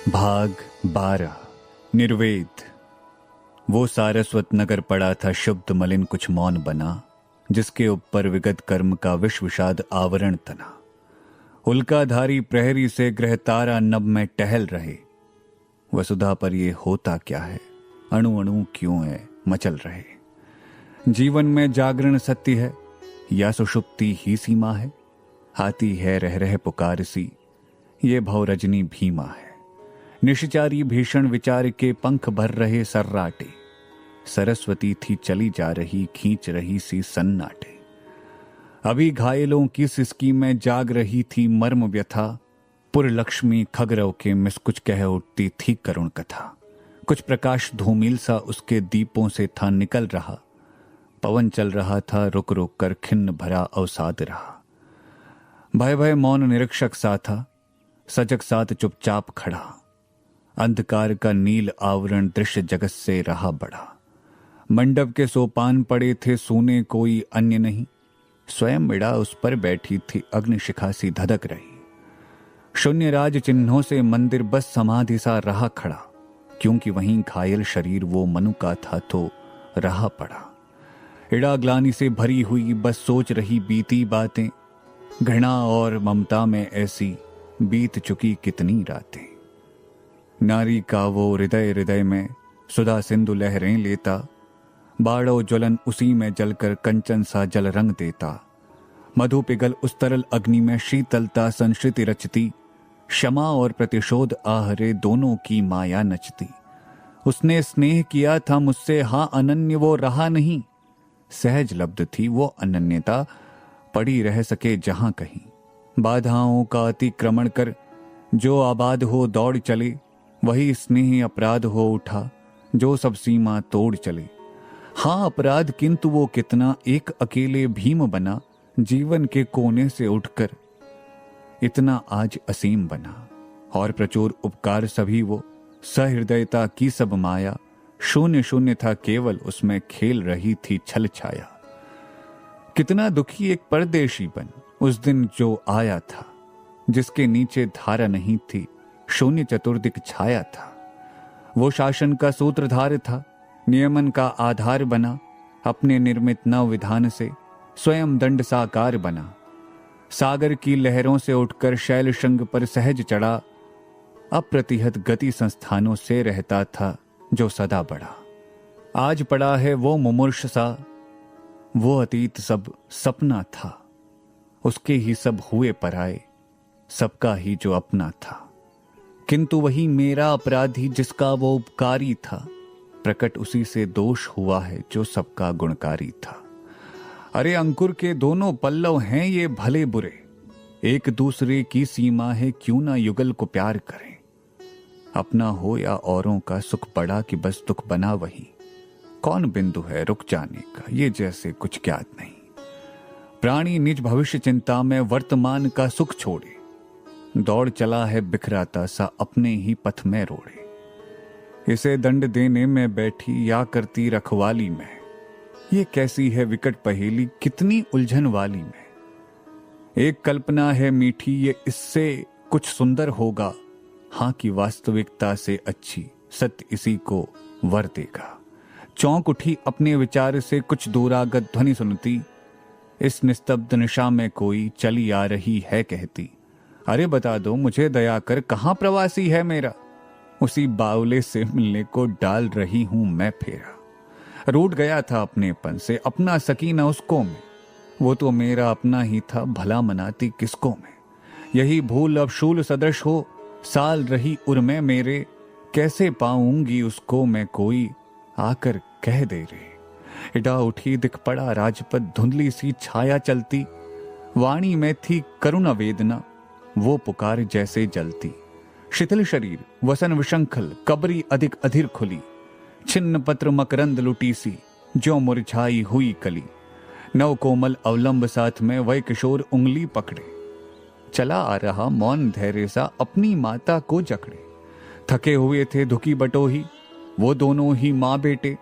भाग 12 निर्वेद। वो सारस्वत नगर पड़ा था शुद्ध मलिन कुछ मौन बना, जिसके ऊपर विगत कर्म का विष विषाद आवरण तना। उल्काधारी प्रहरी से ग्रह तारा नभ में टहल रहे। वसुधा पर ये होता क्या है, अणु अणु क्यों है मचल रहे। जीवन में जागरण सत्य है या सुषुप्ति ही सीमा है। आती है रह रह पुकार सी, ये भव रजनी भीमा है। निशचारी भीषण विचार के पंख भर रहे सर्राटे। सरस्वती थी चली जा रही खींच रही सी सन्नाटे। अभी घायलों की सिसकी में जाग रही थी मर्म व्यथा। पुर लक्ष्मी खगरव के मिसकुच कह उठती थी करुण कथा। कुछ प्रकाश धूमिल सा उसके दीपों से था निकल रहा। पवन चल रहा था रुक रुक कर खिन्न भरा अवसाद रहा। भय भय मौन निरीक्षक सा था, सजग साथ चुपचाप खड़ा। अंधकार का नील आवरण दृश्य जगत से रहा बड़ा। मंडप के सोपान पड़े थे सोने कोई अन्य नहीं। स्वयं मिड़ा उस पर बैठी थी अग्निशिखा सी धधक रही। शून्य राज चिन्हों से मंदिर बस समाधि सा रहा खड़ा, क्योंकि वहीं घायल शरीर वो मनु का था तो रहा पड़ा। इड़ा ग्लानि से भरी हुई बस सोच रही बीती बातें। घृणा और ममता में ऐसी बीत चुकी कितनी रातें। नारी का वो हृदय हृदय में सुधा सिंधु लहरें लेता। बाड़ो ज्वलन उसी में जलकर कंचन सा जल रंग देता। मधु पिघल उस तरल अग्नि में शीतलता संश्रिति रचती। क्षमा और प्रतिशोध आहरे दोनों की माया नचती। उसने स्नेह किया था मुझसे, हाँ अनन्य वो रहा नहीं। सहज लब्ध थी वो अनन्यता, पड़ी रह सके जहां कहीं। बाधाओं का अतिक्रमण कर जो आबाद हो दौड़ चले, वही स्नेह अपराध हो उठा जो सब सीमा तोड़ चले। हाँ अपराध, किंतु वो कितना एक अकेले भीम बना। जीवन के कोने से उठकर इतना आज असीम बना। और प्रचुर उपकार सभी वो, सहृदयता की सब माया। शून्य शून्य था केवल उसमें खेल रही थी छल छाया। कितना दुखी एक परदेशी बन उस दिन जो आया था, जिसके नीचे धारा नहीं थी, शून्य चतुर्दिक छाया था। वो शासन का सूत्रधार था, नियमन का आधार बना। अपने निर्मित नव विधान से स्वयं दंड साकार बना। सागर की लहरों से उठकर शैल शृंग पर सहज चढ़ा। अप्रतिहत गति संस्थानों से रहता था जो सदा बढ़ा। आज पड़ा है वो मुमूर्ष सा, वो अतीत सब सपना था। उसके ही सब हुए पराए, सबका ही जो अपना था। किंतु वही मेरा अपराधी जिसका वो उपकारी था, प्रकट उसी से दोष हुआ है जो सबका गुणकारी था। अरे अंकुर के दोनों पल्लव हैं ये भले बुरे। एक दूसरे की सीमा है, क्यों ना युगल को प्यार करें। अपना हो या औरों का, सुख पड़ा कि बस दुख बना वही। कौन बिंदु है रुक जाने का, ये जैसे कुछ ज्ञात नहीं। प्राणी निज भविष्य चिंता में वर्तमान का सुख छोड़े। दौड़ चला है बिखराता सा अपने ही पथ में रोड़े। इसे दंड देने में बैठी या करती रखवाली में। ये कैसी है विकट पहेली, कितनी उलझन वाली में। एक कल्पना है मीठी, ये इससे कुछ सुंदर होगा। हाँ की वास्तविकता से अच्छी सत्य इसी को वर देगा। चौंक उठी अपने विचार से कुछ दूरागत ध्वनि सुनती। इस निस्तब्ध निशा में कोई चली आ रही है कहती, अरे बता दो मुझे दया कर, कहां प्रवासी है मेरा। उसी बावले से मिलने को डाल रही हूं मैं फेरा। रूठ गया था अपनेपन से, अपना सकी न उसको में। वो तो मेरा अपना ही था, भला मनाती किसको में। यही भूल अब शूल सदृश हो, साल रही उर में मेरे। कैसे पाऊंगी उसको मैं, कोई आकर कह दे रे। इडा उठी दिख पड़ा राजपथ, धुंधली सी छाया चलती। वाणी में थी करुणा वेदना, वो पुकार जैसे जलती। शिथिल शरीर वसन विशंखल, कबरी अधिक अधीर खुली। छिन्न पत्र मकरंद लुटी सी, जो मुरझाई हुई कली। नव कोमल अवलंब साथ में वह किशोर उंगली पकड़े। चला आ रहा मौन धैर्य सा अपनी माता को जकड़े। थके हुए थे धुकी बटोही, वो दोनों ही माँ बेटे।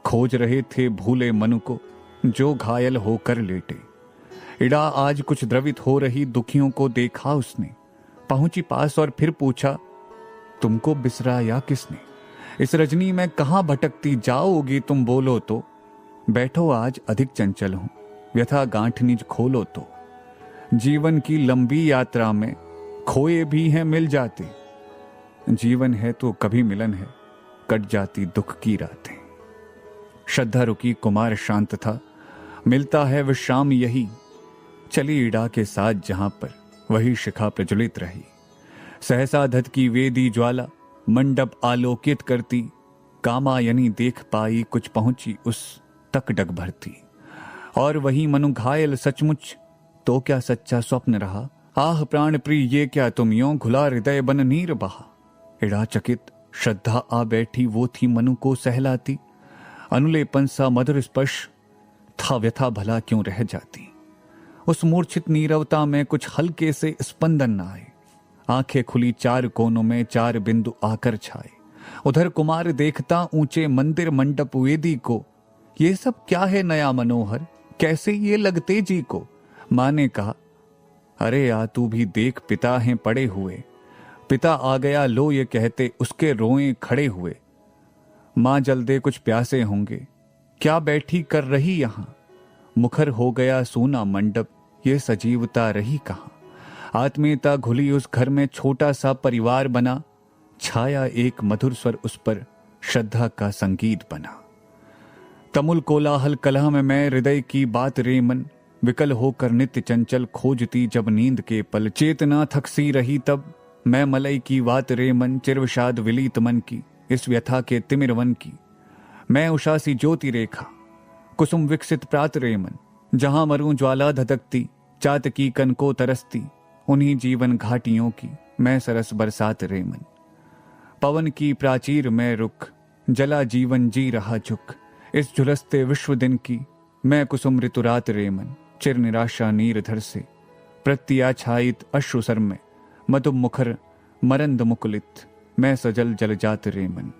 खोज रहे थे भूले मनु को, जो घायल होकर लेटे। इड़ा आज कुछ द्रवित हो रही दुखियों को देखा उसने। पहुंची पास और फिर पूछा, तुमको बिसराया किसने? इस रजनी में कहां भटकती जाओगी तुम, बोलो तो। बैठो आज अधिक चंचल हूं, व्यथा गांठ निज खोलो तो। जीवन की लंबी यात्रा में खोए भी हैं मिल जाते। जीवन है तो कभी मिलन है, कट जाती दुख की रातें। श्रद्धा रुकी, कुमार शांत था, मिलता है विश्राम यही। चली इड़ा के साथ जहां पर, वही शिखा प्रज्वलित रही। सहसा धत की वेदी ज्वाला, मंडप आलोकित करती। कामायनी देख पाई, कुछ पहुंची उस तक डग भरती। और वही मनु घायल सचमुच, तो क्या सच्चा स्वप्न रहा। आह प्राण प्रिय ये क्या तुम यों, घुला हृदय बन नीर बहा। इड़ा चकित श्रद्धा आ बैठी, वो थी मनु को सहलाती। अनुलेपन सा मधुर स्पर्श था, व्यथा भला क्यों रह जाती। उस मूर्छित नीरवता में कुछ हल्के से स्पंदन न आए। आंखें खुली, चार कोनों में चार बिंदु आकर छाए। उधर कुमार देखता ऊंचे मंदिर मंडप वेदी को। ये सब क्या है नया मनोहर, कैसे ये लगते जी को। मां ने कहा, अरे आ तू भी देख, पिता हैं पड़े हुए। पिता आ गया लो ये कहते, उसके रोए खड़े हुए। मां जल्दे कुछ प्यासे होंगे, क्या बैठी कर रही यहां। मुखर हो गया सोना मंडप, ये सजीवता रही कहां। आत्मीयता घुली उस घर में, छोटा सा परिवार बना। छाया एक मधुर स्वर उस पर, श्रद्धा का संगीत बना। तमुल कोलाहल कलह में मैं, हृदय की बात रे मन। विकल होकर नित्य चंचल, खोजती जब नींद के पल। चेतना थकसी रही तब, मैं मलय की बात रे मन। चिरविषाद विलीत मन की, इस व्यथा के तिमिर वन की। मैं उषा सी ज्योति रेखा, कुसुम विकसित प्रात रे मन। जहां मरूं ज्वाला धधकती, चातकी कन को तरसती। उन्हीं जीवन घाटियों की, मैं सरस बरसात रे मन। पवन की प्राचीर में रुख, जला जीवन जी रहा झुक। इस झुलसते विश्व दिन की, मैं कुसुम ऋतुरात रे मन। चिर निराशा नीरधर से, प्रत्या छायित अश्रुसर में। मधुम मुखर मरंद मुकुलित, मैं सजल जल जात रे मन।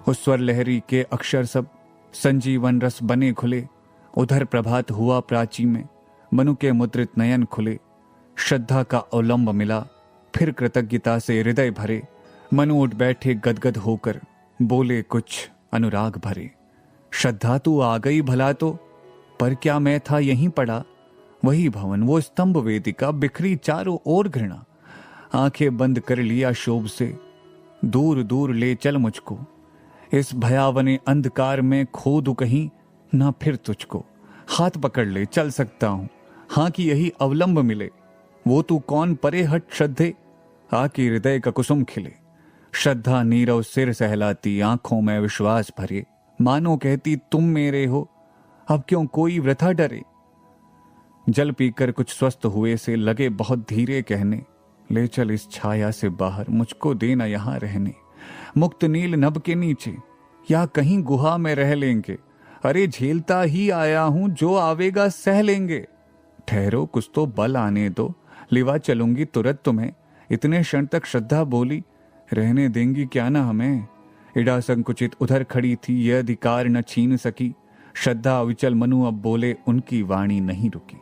उस स्वर लहरी के अक्षर सब, संजीवन रस बने खुले। उधर प्रभात हुआ प्राची में, मनु के मुद्रित नयन खुले। श्रद्धा का अवलंब मिला, फिर कृतज्ञता से हृदय भरे। मनु उठ बैठे गदगद होकर, बोले कुछ अनुराग भरे। श्रद्धा तू आ गई भला तो, पर क्या मैं था यहीं पड़ा। वही भवन, वो स्तंभ वेदिका, बिखरी चारों ओर घृणा। आंखें बंद कर लिया शोभ से, दूर दूर ले चल मुझको। इस भयावने अंधकार में खो दूं कहीं, ना फिर तुझको। हाथ पकड़ ले, चल सकता हूं, हां कि यही अवलंब मिले। वो तू कौन परे हट श्रद्धे, आके हृदय का कुसुम खिले। श्रद्धा नीरव सिर सहलाती, आंखों में विश्वास भरे। मानो कहती तुम मेरे हो, अब क्यों कोई वृथा डरे। जल पीकर कुछ स्वस्थ हुए से, लगे बहुत धीरे कहने। ले चल इस छाया से बाहर, मुझको देना यहां रहने। मुक्त नील नभ के नीचे, या कहीं गुहा में रह लेंगे। अरे झेलता ही आया हूं, जो आवेगा सह लेंगे। ठहरो कुछ तो बल आने दो, लिवा चलूंगी तुरंत तुम्हें। इतने क्षण तक श्रद्धा बोली, रहने देंगी क्या ना हमें। इड़ा संकुचित उधर खड़ी थी, यह अधिकार न छीन सकी। श्रद्धा अविचल, मनु अब बोले, उनकी वाणी नहीं रुकी।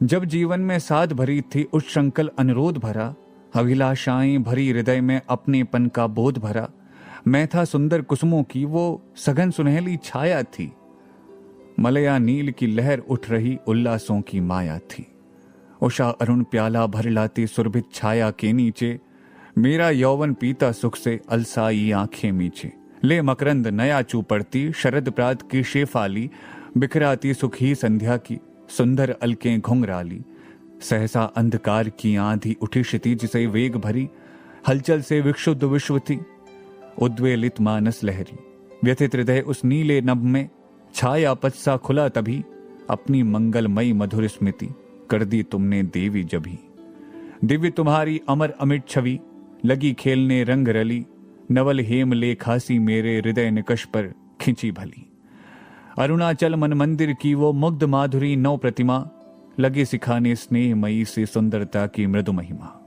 जब जीवन में साध भरी थी, उच्छृंखल अनुरोध भरा। अभिलाषाएं भरी हृदय में, अपनेपन का बोध भरा। मैं था सुंदर कुसुमों की, वो सघन सुनहली छाया थी। मलया नील की लहर उठ रही, उल्लासों की माया थी। उषा अरुण प्याला भर लाती, सुरभित छाया के नीचे। मेरा यौवन पीता सुख से, अलसाई आंखें मीचे। ले मकरंद नया चू पड़ती, शरद प्रात की शेफाली। बिखराती सुख ही संध्या की, सुंदर अलकें घुंघराली। सहसा अंधकार की आंधी उठी क्षितिज से वेग भरी। हलचल से विक्षुब्ध विश्व थी, उद्वेलित मानस लहरी। व्यथित हृदय उस नीले नभ में, छाया पच्चा खुला तभी। अपनी मंगलमयी मधुर स्मृति, कर दी तुमने देवी जभी। दिव्य तुम्हारी अमर अमिट छवि, लगी खेलने रंग रली। नवल हेम ले खासी, मेरे हृदय निकष पर खिंची भली। अरुणाचल मन मंदिर की वो मुग्ध माधुरी नौ प्रतिमा। लगे सिखाने स्नेहमयी से सुंदरता की मृदु महिमा।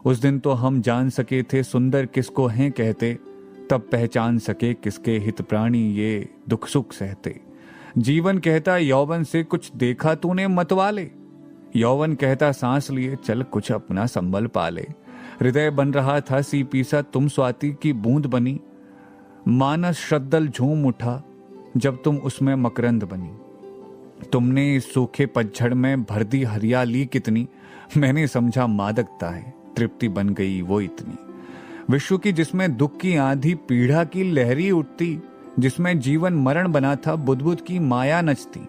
उस दिन तो हम जान सके थे, सुंदर किसको हैं कहते। तब पहचान सके किसके हित प्राणी ये दुख सुख सहते। जीवन कहता यौवन से, कुछ देखा तूने मतवाले। यौवन कहता सांस लिए, चल कुछ अपना संबल पाले। हृदय बन रहा था सी पीसा, तुम स्वाति की बूंद बनी। मानस श्रद्धल झूम उठा जब तुम उसमें मकरंद बनी। तुमने इस सूखे पतझड़ में भर दी हरियाली कितनी, मैंने समझा मादकता है, तृप्ति बन गई वो इतनी। विश्व की जिसमें दुख की आंधी पीड़ा की लहरी उठती, जिसमें जीवन मरण बना था बुद्बुद की माया नचती,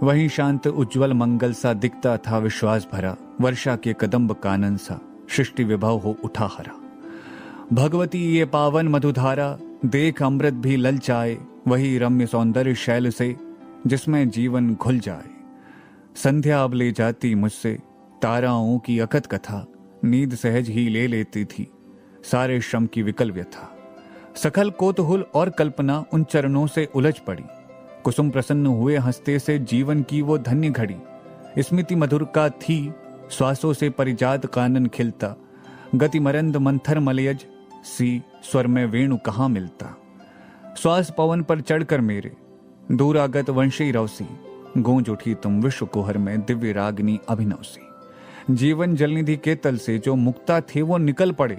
वहीं शांत उज्जवल मंगल सा दिखता था विश्वास भरा, वर्षा के कदम्ब कानन सा सृष्टि विभव हो उठा हरा। भगवती ये पावन मधुधारा देख अमृत भी ललचाए, वही रम्य सौंदर्य शैल से जिसमें जीवन घुल जाए। संध्या अब ले जाती मुझसे ताराओं की अकथ कथा, नींद सहज ही ले लेती थी सारे श्रम की विकल व्यथा। सकल कोतूहल और कल्पना उन चरणों से उलझ पड़ी, कुसुम प्रसन्न हुए हंसते से जीवन की वो धन्य घड़ी। स्मृति मधुर का थी श्वासों से परिजात कानन खिलता, गति मरंद मंथर मलयज सी स्वर में वेणु कहाँ मिलता। श्वास पवन पर चढ़कर मेरे दूरागत वंशी रौसी, गूंज उठी तुम विश्व कुहर में दिव्य रागनी अभिनव सी। जीवन जलनिधि के तल से जो मुक्ता थे वो निकल पड़े,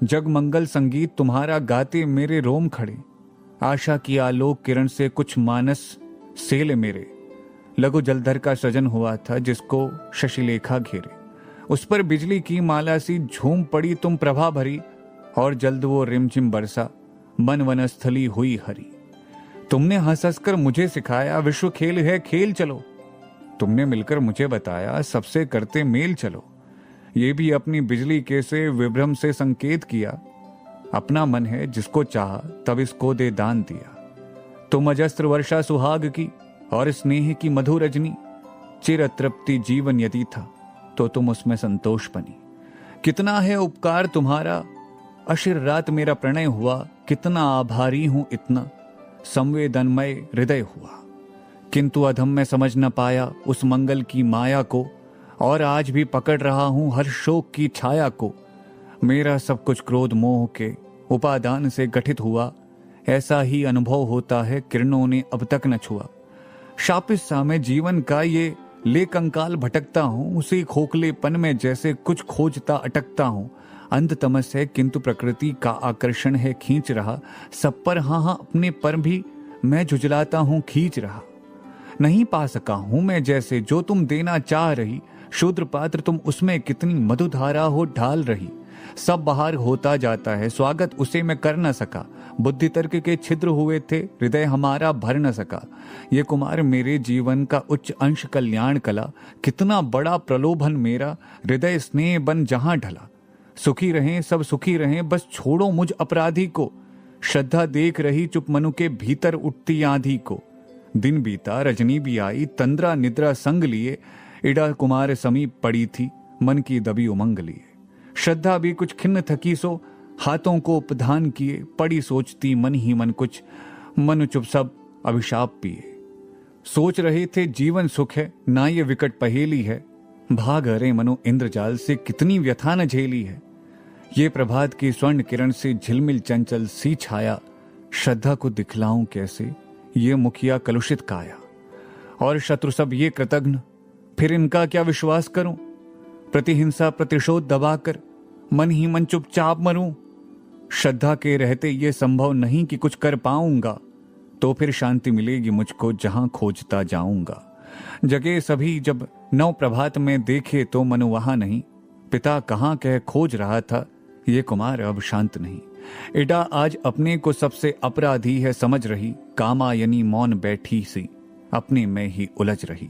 जगमंगल संगीत तुम्हारा गाते मेरे रोम खड़े। आशा की आलोक किरण से कुछ मानस सेल मेरे, लघु जलधर का सृजन हुआ था जिसको शशिलेखा घेरे। उस पर बिजली की माला सी झूम पड़ी तुम प्रभा भरी, और जल्द वो रिमझिम बरसा मन वनस्थली हुई हरी। तुमने हंस हंस कर मुझे सिखाया विश्व खेल है खेल चलो, तुमने मिलकर मुझे बताया सबसे करते मेल चलो। ये भी अपनी बिजली के से विभ्रम से संकेत किया, अपना मन है जिसको चाहा तब इसको दे दान दिया। तुम अजस्त्र वर्षा सुहाग की और स्नेह की मधुर रजनी, चिर तृप्ति जीवन यदि था तो तुम उसमें संतोष बनी। कितना है उपकार तुम्हारा, अशिर रात मेरा प्रणय हुआ, कितना आभारी हूं इतना संवेदनमय हृदय हुआ। किंतु अधम में समझ न पाया उस मंगल की माया को, और आज भी पकड़ रहा हूं हर शोक की छाया को। मेरा सब कुछ क्रोध मोह के उपादान से गठित हुआ, ऐसा ही अनुभव होता है किरणों ने अब तक न छुआ। शापित सा मैं जीवन का ये ले कंकाल भटकता हूं, उसी खोखलेपन में जैसे कुछ खोजता अटकता हूं। अंध तमस है किंतु प्रकृति का आकर्षण है खींच रहा, सब पर हाँ अपने पर भी मैं झुझलाता हूं खींच रहा। नहीं पा सका हूं मैं जैसे जो तुम देना चाह रही, शूद्र पात्र तुम उसमें कितनी मधुधारा हो ढाल रही। सब बाहर होता जाता है स्वागत उसे मैं कर न सका, बुद्धि तर्क के छिद्र हुए थे हृदय हमारा भर न सका। ये कुमार मेरे जीवन का उच्च अंश कल्याण कला, कितना बड़ा प्रलोभन मेरा हृदय स्नेह बन जहां ढला। सुखी रहें सब सुखी रहें, बस छोड़ो मुझ अपराधी को, श्रद्धा देख रही चुप मनु के भीतर उठती आंधी को। दिन बीता रजनी भी आई, तंद्रा निद्रा संग लिए, इड़ा कुमार समीप पड़ी थी मन की दबी उमंग लिए। श्रद्धा भी कुछ खिन्न थकी सो हाथों को उपधान किए, पड़ी सोचती मन ही मन कुछ, मनु चुप सब अभिशाप पिए। सोच रहे थे जीवन सुख है ना ये विकट पहेली है, भाग हरे मनु इंद्रजाल से कितनी व्यथा न झेली है। ये प्रभात की स्वर्ण किरण से झिलमिल चंचल सी छाया, श्रद्धा को दिखलाऊं कैसे ये मुखिया कलुषित काया। और शत्रु सब ये कृतघ्न, फिर इनका क्या विश्वास करूं। प्रतिहिंसा प्रतिशोध दबाकर मन ही मन चुपचाप मरूं। श्रद्धा के रहते ये संभव नहीं कि कुछ कर पाऊंगा, तो फिर शांति मिलेगी मुझको जहां खोजता जाऊंगा। जगे सभी जब नव प्रभात में देखे तो मनु वहां नहीं, पिता कहां कह खोज रहा था ये कुमार अब शांत नहीं। इडा आज अपने को सबसे अपराधी है समझ रही, कामायनी मौन बैठी सी अपने में ही उलझ रही।